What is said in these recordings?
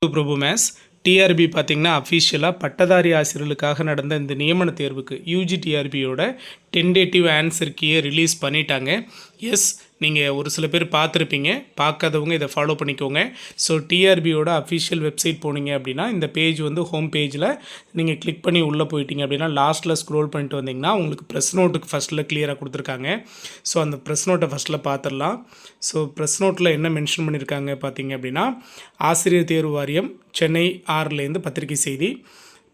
பிரபு maze TRP பார்த்திங்கன்னா அஃபிஷியலாக பட்டதாரி ஆசிரியர்களுக்காக நடந்த இந்த நியமன தேர்வுக்கு யூஜி டிஆர்பியோட டென்டேட்டிவ் ஆன்சர் கீயை ரிலீஸ் பண்ணிட்டாங்க. எஸ், நீங்கள் ஒரு சில பேர் பார்த்துருப்பீங்க, பார்க்காதவங்க இதை ஃபாலோ பண்ணிக்கோங்க. ஸோ டிஆர்பியோட அஃபிஷியல் வெப்சைட் போனீங்க அப்படின்னா இந்த பேஜ் வந்து ஹோம் பேஜில் நீங்கள் கிளிக் பண்ணி உள்ளே போயிட்டீங்க அப்படின்னா லாஸ்ட்டில் ஸ்க்ரோல் பண்ணிட்டு வந்தீங்கன்னா உங்களுக்கு ப்ரெஸ் நோட்டுக்கு ஃபஸ்ட்டில் கிளியராக கொடுத்துருக்காங்க. ஸோ அந்த ப்ரெஸ் நோட்டை ஃபஸ்ட்டில் பார்த்துடலாம். ஸோ ப்ரெஸ் நோட்டில் என்ன மென்ஷன் பண்ணியிருக்காங்க பார்த்தீங்க அப்படின்னா, ஆசிரியர் தேர்வு வாரியம் சென்னை 6லேருந்து பத்திரிகை செய்தி,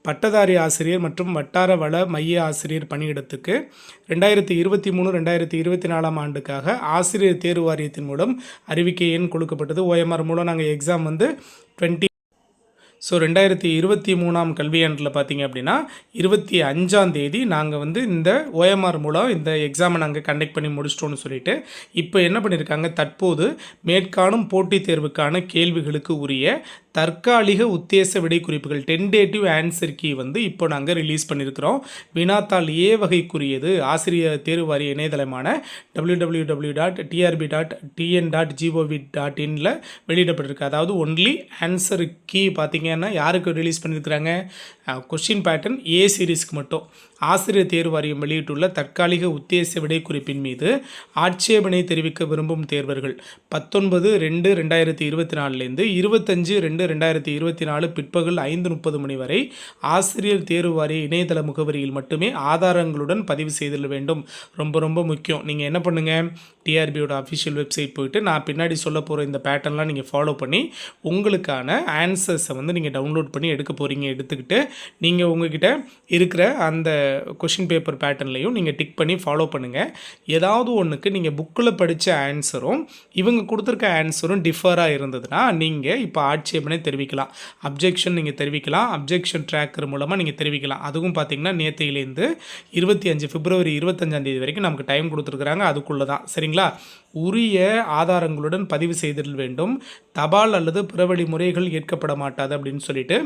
பட்டதாரி ஆசிரியர் மற்றும் வட்டார வள மைய ஆசிரியர் பணியிடத்துக்கு 2023-2024 ஆண்டுக்காக ஆசிரியர் தேர்வு வாரியத்தின் மூலம் அறிவிக்கை எண் கொடுக்கப்பட்டது. ஓஎம்ஆர் மூலம் நாங்கள் எக்ஸாம் வந்து 2023 கல்வியாண்டில் பார்த்தீங்க அப்படின்னா 25 நாங்கள் வந்து இந்த ஓஎம்ஆர் மூலம் இந்த எக்ஸாமை நாங்கள் கண்டக்ட் பண்ணி முடிச்சிட்டோன்னு சொல்லிட்டு இப்போ என்ன பண்ணியிருக்காங்க, தற்போது மேற்காணும் போட்டித் தேர்வுக்கான கேள்விகளுக்கு உரிய தற்காலிக உத்தேச விடை குறிப்புகள் டென்டேட்டிவ் ஆன்சர் கீ வந்து இப்போ நாங்கள் ரிலீஸ் பண்ணியிருக்கிறோம். வினாத்தாள் ஏ வகைக்குரியது ஆசிரியர் தேர்வு வாரிய இணையதளமான www.trb.tn.gov.in வெளியிடப்பட்டிருக்கு. அதாவது ஒன்லி ஆன்சர் கீ பார்த்தீங்கன்னா யாருக்கு ரிலீஸ் பண்ணியிருக்கிறாங்க, கொஸ்டின் பேட்டர்ன் ஏ சீரீஸ்க்கு மட்டும். ஆசிரியர் தேர்வு வாரியம் வெளியிட்டுள்ள தற்காலிக உத்தேச விடை குறிப்பின் மீது ஆட்சேபனை தெரிவிக்க விரும்பும் தேர்வர்கள் 19/2/2024 25/2/2024 பிற்பகல் 5:30 மணி வரை ஆசிரியர் தேர்வு வாரிய இணையதள முகவரியில் மட்டுமே ஆதாரங்களுடன் பதிவு செய்திட வேண்டும். ரொம்ப ரொம்ப முக்கியம். நீங்கள் என்ன பண்ணுங்கள், டிஆர்பியோட அஃபிஷியல் வெப்சைட் போயிட்டு நான் பின்னாடி சொல்ல போகிற இந்த பேட்டர்ன்லாம் நீங்கள் ஃபாலோ பண்ணி உங்களுக்கான ஆன்சர்ஸை வந்து நீங்கள் டவுன்லோட் பண்ணி எடுக்க போகிறீங்க. எடுத்துக்கிட்டு நீங்கள் உங்ககிட்ட இருக்கிற அந்த கொஷின் பேப்பர் பேட்டர்ன்லையும் நீங்கள் டிக் பண்ணி ஃபாலோ பண்ணுங்கள். ஏதாவது ஒன்றுக்கு நீங்கள் புக்கில் படித்த ஆன்சரும் இவங்க கொடுத்துருக்க ஆன்சரும் டிஃபராக இருந்ததுன்னா நீங்கள் இப்போ ஆட்சேபனை தெரிவிக்கலாம், அப்ஜெக்ஷன் நீங்கள் தெரிவிக்கலாம், அப்ஜெக்ஷன் ட்ராக்கர் மூலமாக நீங்கள் தெரிவிக்கலாம். அதுவும் பார்த்திங்கன்னா நேற்றையிலேருந்து 25 பிப்ரவரி 25 வரைக்கும் நமக்கு டைம் கொடுத்துருக்குறாங்க. அதுக்குள்ளே தான் சரிங்களா. உரிய ஆதாரங்களுடன் பதிவு செய்திட வேண்டும். தபால் அல்லது பிற வழி முறைகள் ஏற்கப்பட மாட்டாது அப்படின்னு சொல்லிட்டு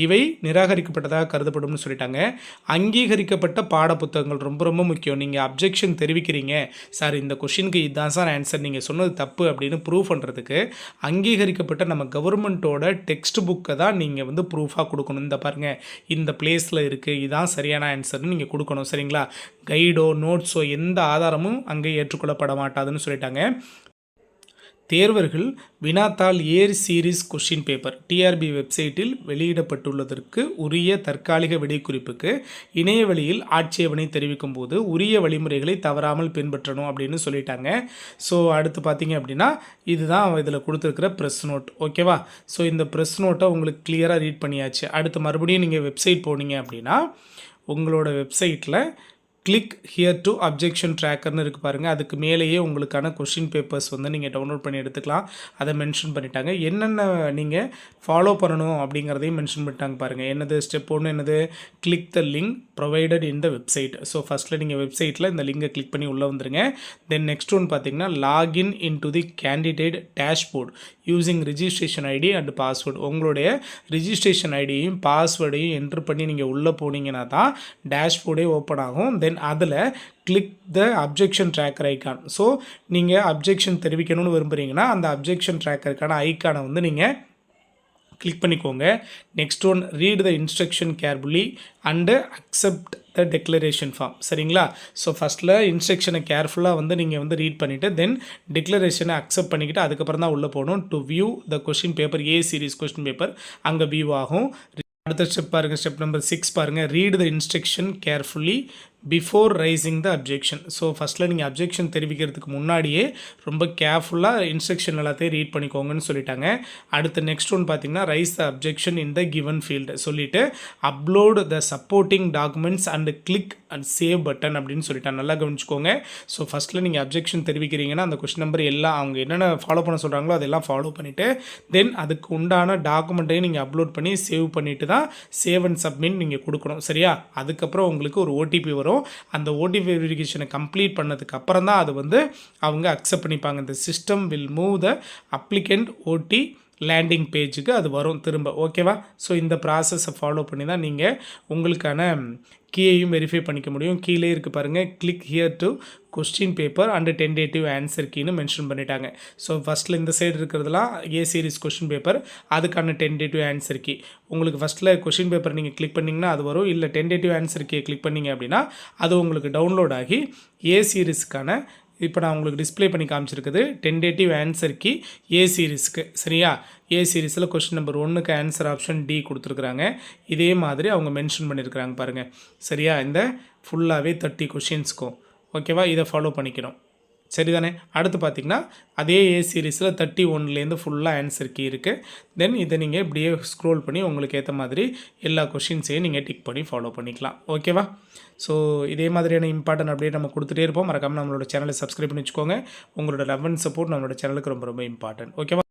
இவை நிராகரிக்கப்பட்டதாக கருதப்படும்னு சொல்லிட்டாங்க. அங்கீகரிக்கப்பட்ட பாட புத்தகங்கள் ரொம்ப ரொம்ப முக்கியம். நீங்கள் அப்ஜெக்ஷன் தெரிவிக்கிறீங்க, சார் இந்த கொஷினுக்கு இதுதான் சார் ஆன்சர், நீங்கள் சொன்னது தப்பு அப்படின்னு ப்ரூவ் பண்ணுறதுக்கு அங்கீகரிக்கப்பட்ட நம்ம கவர்மெண்ட்டோட டெக்ஸ்ட் புக்கை தான் நீங்கள் வந்து ப்ரூஃபாக கொடுக்கணும். இந்த பாருங்கள், இந்த பிளேஸில் இருக்குது, இதுதான் சரியான ஆன்சர்னு நீங்கள் கொடுக்கணும் சரிங்களா. கைடோ நோட்ஸோ எந்த ஆதாரமும் அங்கே ஏற்றுக்கொள்ளப்பட மாட்டாதுன்னு சொல்லிட்டாங்க. தேர்வர்கள் வினாத்தாள் ஏர் சீரீஸ் கொஷின் பேப்பர் டிஆர்பி வெப்சைட்டில் வெளியிடப்பட்டுள்ளதற்கு உரிய தற்காலிக விடைக்குறிப்புக்கு இணையவழியில் ஆட்சேபனை தெரிவிக்கும் போது உரிய வழிமுறைகளை தவறாமல் பின்பற்றணும் அப்படின்னு சொல்லிட்டாங்க. ஸோ அடுத்து பார்த்தீங்க அப்படின்னா இதுதான் இதில் கொடுத்துருக்கிற ப்ரெஸ் நோட். ஓகேவா. ஸோ இந்த ப்ரெஸ் நோட்டை உங்களுக்கு கிளியராக ரீட் பண்ணியாச்சு. அடுத்து மறுபடியும் நீங்கள் வெப்சைட் போனீங்க அப்படின்னா உங்களோட வெப்சைட்டில் கிளிக் ஹியர் டு அப்ஜெக்ஷன் ட்ராக்கர்னு இருக்குது பாருங்கள். அதுக்கு மேலேயே உங்களுக்கான கொஷின் பேப்பர்ஸ் வந்து நீங்கள் டவுன்லோட் பண்ணி எடுத்துக்கலாம். அதை மென்ஷன் பண்ணிட்டாங்க. என்னென்ன நீங்கள் ஃபாலோ பண்ணணும் அப்படிங்கிறதையும் மென்ஷன் பண்ணிட்டாங்க பாருங்கள். என்னது ஸ்டெப் 1 என்னது, click the link provided in the website. So ஃபஸ்ட்டில் நீங்கள் வெப்சைட்டில் இந்த லிங்கை கிளிக் பண்ணி உள்ளே வந்துருங்க. தென் நெக்ஸ்ட் ஒன் பார்த்தீங்கன்னா login in to the candidate dashboard using registration ID and password. உங்களுடைய ரிஜிஸ்ட்ரேஷன் ஐடியையும் பாஸ்வேர்டையும் என்ட்ரு பண்ணி நீங்கள் உள்ளே போனீங்கன்னா தான் டேஷ்போர்டே ஓப்பன் ஆகும். தென் அதில் click the objection tracker icon. So நீங்கள் அப்ஜெக்ஷன் தெரிவிக்கணும்னு விரும்புகிறீங்கன்னா அந்த அப்ஜெக்ஷன் ட்ராக்கருக்கான ஐக்கானை வந்து நீங்கள் கிளிக் பண்ணிக்கோங்க. Next one, read the instruction carefully and accept the declaration form சரிங்களா. ஸோ ஃபஸ்ட்டில் இன்ஸ்ட்ரக்ஷனை கேர்ஃபுல்லாக வந்து நீங்கள் வந்து ரீட் பண்ணிவிட்டு தென் டிக்ளரேஷனை அக்செப்ட் பண்ணிக்கிட்டு அதுக்கப்புறம் தான் உள்ளே போகணும். To view the question paper A series question paper அங்கே வியூ ஆகும். அடுத்த ஸ்டெப் பாருங்கள், ஸ்டெப் நம்பர் 6 பாருங்கள், read the instruction carefully before raising the objection. So ஃபஸ்ட்டில் நீங்கள் அப்ஜெக்ஷன் தெரிவிக்கிறதுக்கு முன்னாடியே ரொம்ப கேர்ஃபுல்லாக இன்ஸ்ட்ரக்ஷன் எல்லாத்தையும் ரீட் பண்ணிக்கோங்கன்னு சொல்லிட்டாங்க. அடுத்து நெக்ஸ்ட் ஒன் பார்த்தீங்கன்னா raise the objection in the given field சொல்லிவிட்டு upload the supporting documents and click and save button அப்படின்னு சொல்லிட்டாங்க. நல்லா கவனிச்சுக்கோங்க. ஸோ ஃபஸ்ட்டில் நீங்கள் அப்ஜெக்ஷன் தெரிவிக்கிறீங்கன்னா அந்த கொஸ்டின் நம்பர் எல்லாம் அவங்க என்னென்ன ஃபாலோ பண்ண சொல்கிறாங்களோ அதெல்லாம் ஃபாலோ பண்ணிவிட்டு தென் அதுக்கு உண்டான டாக்குமெண்ட்டையும் நீங்கள் அப்லோட் பண்ணி சேவ் பண்ணிவிட்டு தான் சேவ் அண்ட் சப்மிட் நீங்கள் கொடுக்கணும் சரியா. அதுக்கப்புறம் உங்களுக்கு ஒரு ஓடிபி வரும். அந்த ஓடிபி வெரிஃபிகேஷனை கம்ப்ளீட் பண்ணதுக்கு அப்புறம் தான் அது வந்து அவங்க அக்செப்ட் பண்ணிப்பாங்க. இந்த system will move the applicant ஓடி லேண்டிங் பேஜுக்கு அது வரும் திரும்ப. ஓகேவா? ஸோ இந்த ப்ராசஸை ஃபாலோ பண்ணி தான் நீங்கள் உங்களுக்கான கீயையும் வெரிஃபை பண்ணிக்க முடியும். கீழே இருக்குது பாருங்கள், click here to question paper and tentative answer கீன்னு மென்ஷன் பண்ணிட்டாங்க. ஸோ ஃபஸ்ட்டில் இந்த சைடு இருக்கிறதுலாம் ஏ சீரிஸ் கொஸ்டின் பேப்பர், அதுக்கான டென்டேட்டிவ் ஆன்சர் கீ. உங்களுக்கு ஃபஸ்ட்டில் கொஸ்டின் பேப்பர் நீங்கள் கிளிக் பண்ணிங்கன்னா அது வரும். இல்லை டென்டேட்டிவ் ஆன்சர் கீயை கிளிக் பண்ணிங்க அப்படின்னா அது உங்களுக்கு டவுன்லோட் ஆகி ஏ சீரிஸ்க்கான இப்போ நான் உங்களுக்கு டிஸ்பிளே பண்ணி காமிச்சிருக்குது டென்டேட்டிவ் ஆன்சர் கீ ஏ சீரிஸ்க்கு. சரியா? ஏ சீரிஸில் கொஸ்டின் நம்பர் 1க்கு ஆன்சர் ஆப்ஷன் டி கொடுத்துருக்குறாங்க. இதே மாதிரி அவங்க மென்ஷன் பண்ணியிருக்கிறாங்க பாருங்கள். சரியா? இந்த ஃபுல்லாகவே 30 கொஷின்ஸ்க்கும். ஓகேவா? இதை ஃபாலோ பண்ணிக்கணும். சரிதானே? அடுத்து பார்த்திங்கன்னா அதே ஏ சீரிஸில் 31லேருந்து ஃபுல்லாக ஆன்சர் கீ இருக்குது. தென் இதை நீங்கள் இப்படியே ஸ்க்ரோல் பண்ணி உங்களுக்கு ஏற்ற மாதிரி எல்லா கொஷின்ஸையும் நீங்கள் டிக் பண்ணி ஃபாலோ பண்ணிக்கலாம். ஓகேவா? ஸோ இதே மாதிரியான இம்பார்ட்டன்ட் அப்படியே நம்ம கொடுத்துட்டே இருப்போம். மறக்காமல் நம்மளோட சேனலை சப்ஸ்கிரைப் பண்ணி வச்சுக்கோங்க. உங்களோட லவ் அண்ட் சப்போர்ட் நம்மளோட சேனலுக்கு ரொம்ப ரொம்ப இம்பார்ட்டன்ட். ஓகேவா?